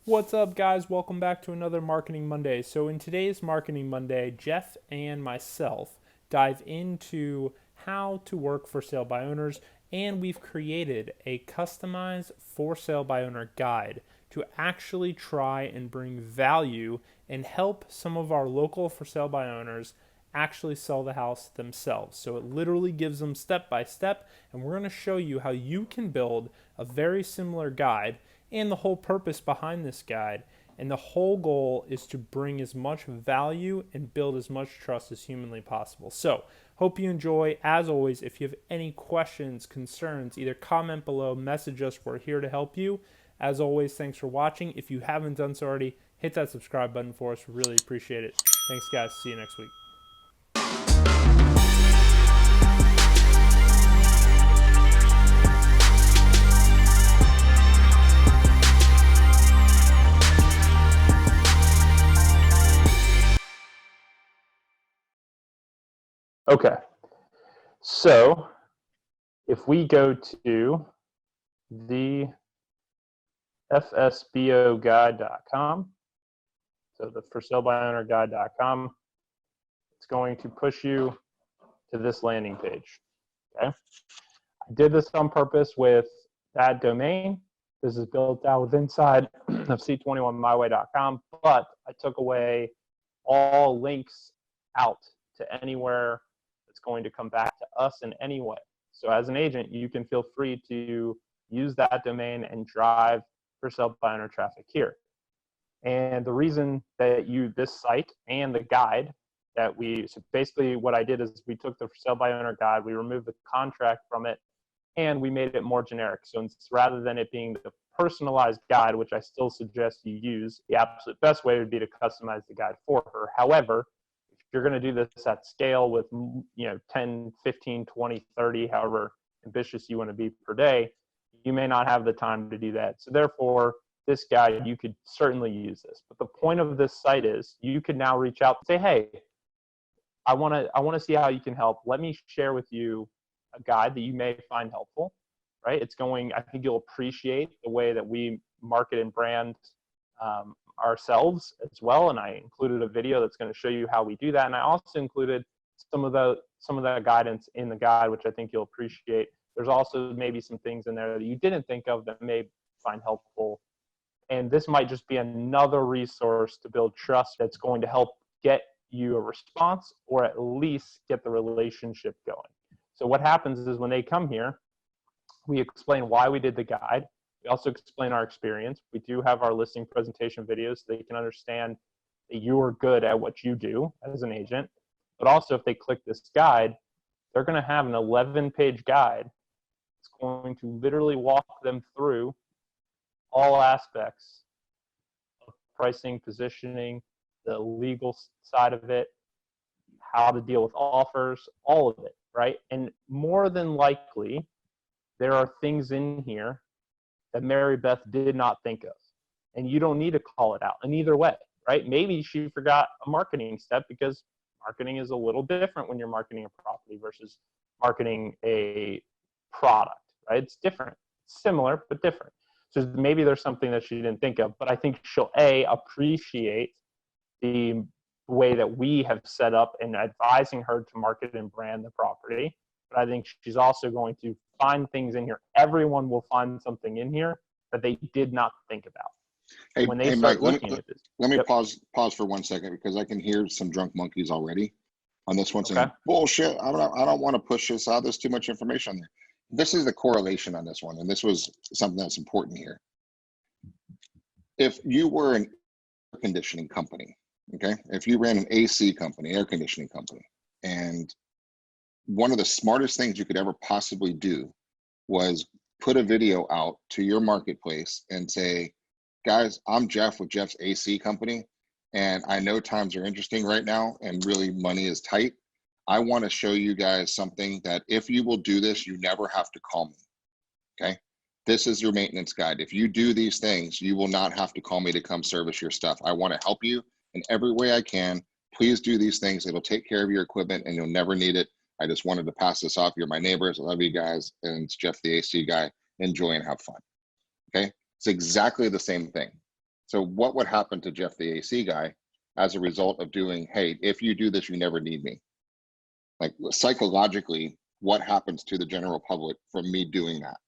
What's up, guys? Welcome back to another Marketing Monday. So, in today's Marketing Monday, Jeff and myself dive into how to work for sale by owners, and we've created a customized for sale by owner guide to actually try and bring value and help some of our local for sale by owners actually sell the house themselves. So it literally gives them step by step, and we're going to show you how you can build a very similar guide and the whole purpose behind this guide. And the whole goal is to bring as much value and build as much trust as humanly possible. So, hope you enjoy. As always, if you have any questions, concerns, either comment below, message us. We're here to help you. As always, thanks for watching. If you haven't done so already, hit that subscribe button for us. We really appreciate it. Thanks, guys. See you next week. Okay, so if we go to the FSBO'S.com, so the for sale by owner guide.com, it's going to push you to this landing page. Okay, I did this on purpose with that domain. This is built out with inside of c21myway.com, but I took away all links out to anywhere that's going to come back to us in any way. So as an agent, you can feel free to use that domain and drive for sale by owner traffic here. And the reason that this site and the guide that so basically what I did is we took the for sale by owner guide, we removed the contract from it, and we made it more generic. So rather than it being the personalized guide, which I still suggest you use, the absolute best way would be to customize the guide for her. However, if you're going to do this at scale with 10, 15, 20, 30, however ambitious you want to be per day, you may not have the time to do that. So therefore, this guide, you could certainly use this. But the point of this site is you could now reach out and say, hey, I want to see how you can help. Let me share with you a guide that you may find helpful, right? I think you'll appreciate the way that we market and brand ourselves as well. And I included a video that's going to show you how we do that. And I also included some of the guidance in the guide, which I think you'll appreciate. There's also maybe some things in there that you didn't think of that may find helpful. And this might just be another resource to build trust that's going to help get you a response or at least get the relationship going. So what happens is when they come here, we explain why we did the guide. We also explain our experience. We do have our listing presentation videos so they can understand that you are good at what you do as an agent. But also if they click this guide, they're going to have an 11-page guide. It's going to literally walk them through all aspects of pricing, positioning, the legal side of it, how to deal with offers, all of it, right? And more than likely, there are things in here that Mary Beth did not think of. And you don't need to call it out in either way, right? Maybe she forgot a marketing step because marketing is a little different when you're marketing a property versus marketing a product, right? It's different, similar, but different. So maybe there's something that she didn't think of, but I think she'll appreciate the way that we have set up and advising her to market and brand the property. But I think she's also going to find things in here. Everyone will find something in here that they did not think about. Hey, when they hey start Mike, looking at this. let me pause for 1 second because I can hear some drunk monkeys already on this one saying, bullshit, I don't want to push this out. There's too much information on there. This is the correlation on this one, and this was something that's important here. If you were an air conditioning company, okay, if you ran an AC company, air conditioning company, and one of the smartest things you could ever possibly do was put a video out to your marketplace and say, guys, I'm Jeff with Jeff's AC company, and I know times are interesting right now and really money is tight. I want to show you guys something that if you will do this, you never have to call me, okay? This is your maintenance guide. If you do these things, you will not have to call me to come service your stuff. I want to help you in every way I can. Please do these things. It'll take care of your equipment and you'll never need it. I just wanted to pass this off. You're my neighbors. I love you guys. And it's Jeff, the AC guy. Enjoy and have fun. Okay. It's exactly the same thing. So what would happen to Jeff, the AC guy, as a result of doing, hey, if you do this, you never need me? Like psychologically, what happens to the general public from me doing that?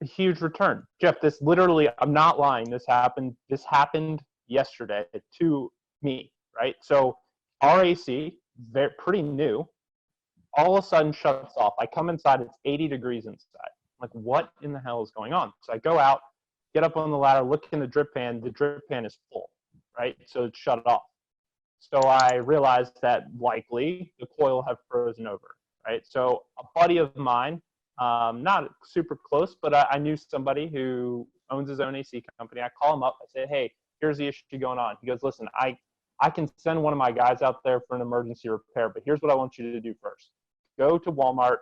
A huge return. Jeff, this literally, I'm not lying. This happened yesterday to me, right? So our AC, they're pretty new, all of a sudden shuts off. I come inside, it's 80 degrees inside. I'm like, what in the hell is going on? So I go out, get up on the ladder, look in the drip pan is full, right? So it's shut off. So I realized that likely the coil have frozen over, right? So a buddy of mine, not super close, but I knew somebody who owns his own AC company. I call him up. I say, hey, here's the issue going on. He goes, listen, I can send one of my guys out there for an emergency repair, but here's what I want you to do first. Go to Walmart,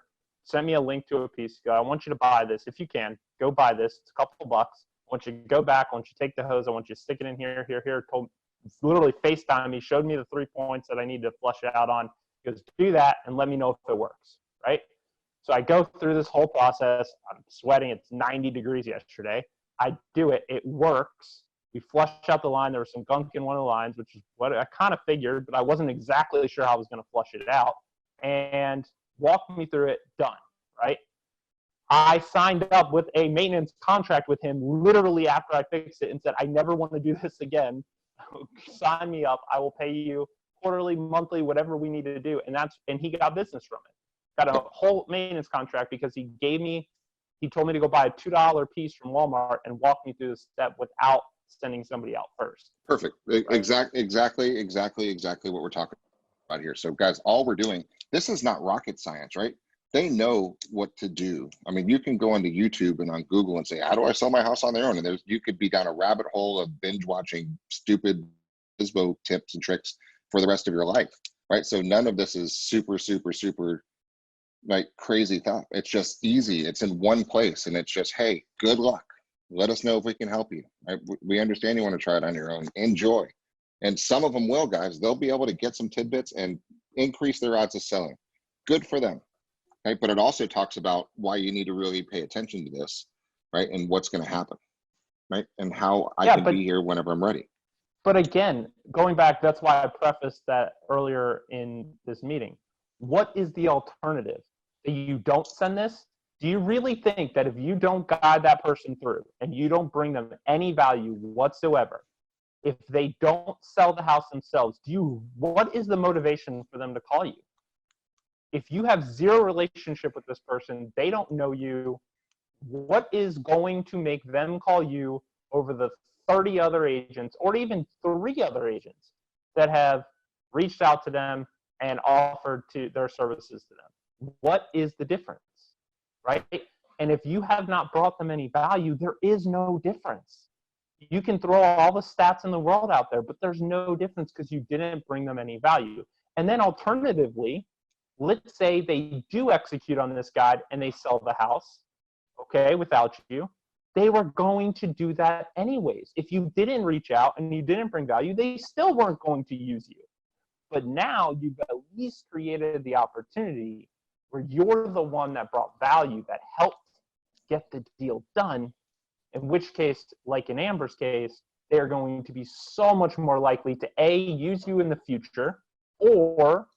send me a link to a piece. Go, I want you to buy this. If you can, go buy this. It's a couple bucks. I want you to go back. I want you to take the hose. I want you to stick it in here. Literally FaceTime me, showed me the 3 points that I need to flush it out on. He goes, do that and let me know if it works, right? So I go through this whole process. I'm sweating. It's 90 degrees yesterday. I do it. It works. We flushed out the line. There was some gunk in one of the lines, which is what I kind of figured, but I wasn't exactly sure how I was going to flush it out. And walked me through it, done, right? I signed up with a maintenance contract with him literally after I fixed it and said, I never want to do this again. Sign me up. I will pay you quarterly, monthly, whatever we need to do. And he got business from it. Got a whole maintenance contract because he told me to go buy a $2 piece from Walmart and walk me through the step without sending somebody out first. Perfect. Right? Exactly what we're talking about here. So guys, all we're doing, this is not rocket science, right? They know what to do. I mean, you can go onto YouTube and on Google and say, how do I sell my house on their own? And you could be down a rabbit hole of binge watching stupid FSBO tips and tricks for the rest of your life, right? So none of this is super like crazy stuff. It's just easy. It's in one place and it's just, hey, good luck. Let us know if we can help you. Right? We understand you want to try it on your own. Enjoy. And some of them will, guys. They'll be able to get some tidbits and increase their odds of selling. Good for them. Right? But it also talks about why you need to really pay attention to this, right? And what's going to happen, right? And how I can be here whenever I'm ready. But again, going back, that's why I prefaced that earlier in this meeting. What is the alternative? That you don't send this? Do you really think that if you don't guide that person through and you don't bring them any value whatsoever, if they don't sell the house themselves, what is the motivation for them to call you? If you have zero relationship with this person, they don't know you, what is going to make them call you over the 30 other agents or even 3 other agents that have reached out to them and offered their services to them? What is the difference, right? And if you have not brought them any value, there is no difference. You can throw all the stats in the world out there, but there's no difference because you didn't bring them any value. And then alternatively, let's say they do execute on this guide and they sell the house, okay, without you. They were going to do that anyways. If you didn't reach out and you didn't bring value, they still weren't going to use you. But now you've at least created the opportunity where you're the one that brought value, that helped get the deal done, in which case, like in Amber's case, they're going to be so much more likely to A, use you in the future, or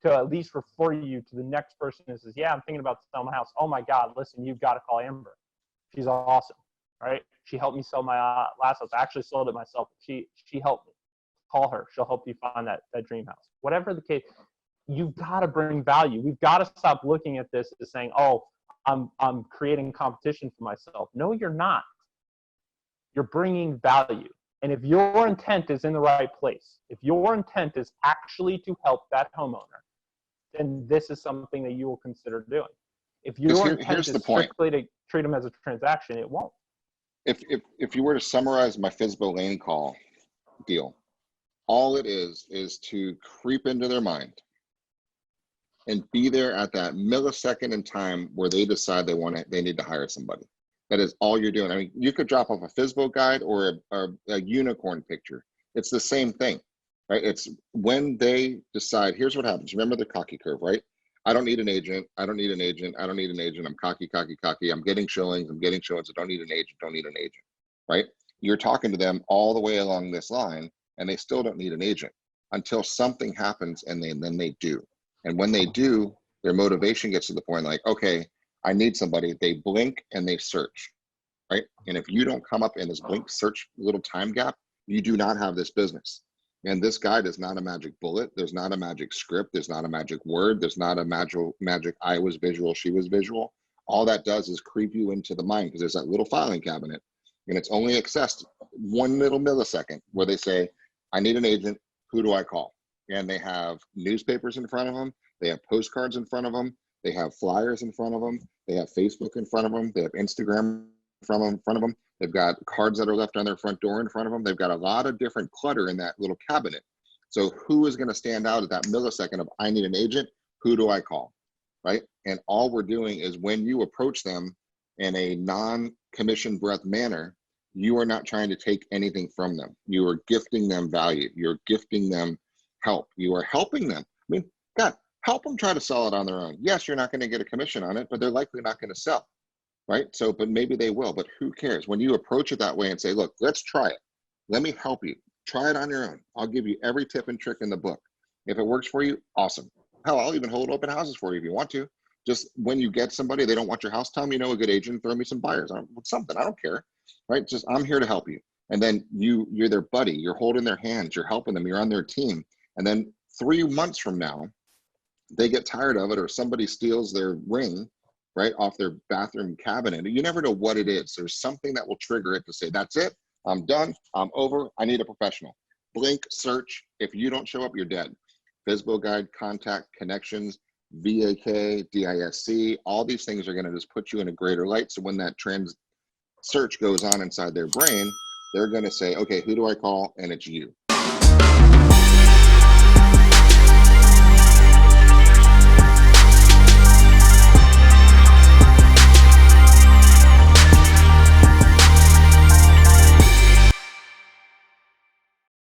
to at least refer you to the next person who says, yeah, I'm thinking about selling my house. Oh my God, listen, you've got to call Amber. She's awesome, right? She helped me sell my last house. I actually sold it myself. She helped me. Call her. She'll help you find that dream house. Whatever the case, you've got to bring value. We've got to stop looking at this as saying, oh, I'm creating competition for myself. No, you're not. You're bringing value. And if your intent is in the right place, if your intent is actually to help that homeowner, then this is something that you will consider doing. If your intent is strictly to treat them as a transaction, it won't. If you were to summarize my FSBO lane call deal, all it is to creep into their mind and be there at that millisecond in time where they decide they need to hire somebody. That is all you're doing. I mean, you could drop off a FSBO guide or a unicorn picture. It's the same thing, right? It's when they decide, here's what happens. Remember the cocky curve, right? I don't need an agent. I don't need an agent. I don't need an agent. I'm cocky. I'm getting showings. I don't need an agent. Right? you're talking to them all the way along this line, and they still don't need an agent until something happens, and then they do. And when they do, their motivation gets to the point like, okay, I need somebody. They blink and they search, right? And if you don't come up in this blink search little time gap, you do not have this business. And this guide is not a magic bullet. There's not a magic script. There's not a magic word. There's not a magic I was visual, she was visual. All that does is creep you into the mind, because there's that little filing cabinet, and it's only accessed 1 little millisecond where they say, I need an agent, who do I call? And they have newspapers in front of them. They have postcards in front of them. They have flyers in front of them. They have Facebook in front of them. They have Instagram in front of them. They've got cards that are left on their front door in front of them. They've got a lot of different clutter in that little cabinet. So who is going to stand out at that millisecond of, I need an agent, who do I call, right? And all we're doing is, when you approach them in a non-commission breath manner, you are not trying to take anything from them. You are gifting them value. You're gifting them help. You are helping them. I mean, God, help them try to sell it on their own. Yes, you're not going to get a commission on it, but they're likely not going to sell, right? So, but maybe they will, but who cares? When you approach it that way and say, look, let's try it. Let me help you. Try it on your own. I'll give you every tip and trick in the book. If it works for you, awesome. Hell, I'll even hold open houses for you if you want to. Just when you get somebody, they don't want your house, tell them you know a good agent, throw me some buyers. Something, I don't care, right? Just, I'm here to help you. And then you're their buddy. You're holding their hands. You're helping them. You're on their team. And then 3 months from now, they get tired of it, or somebody steals their ring, right, off their bathroom cabinet. You never know what it is. There's something that will trigger it to say, that's it. I'm done. I'm over. I need a professional. Blink, search. If you don't show up, you're dead. FSBO guide, contact, connections, VAK, DISC, all these things are going to just put you in a greater light. So when that search goes on inside their brain, they're going to say, okay, who do I call? And it's you.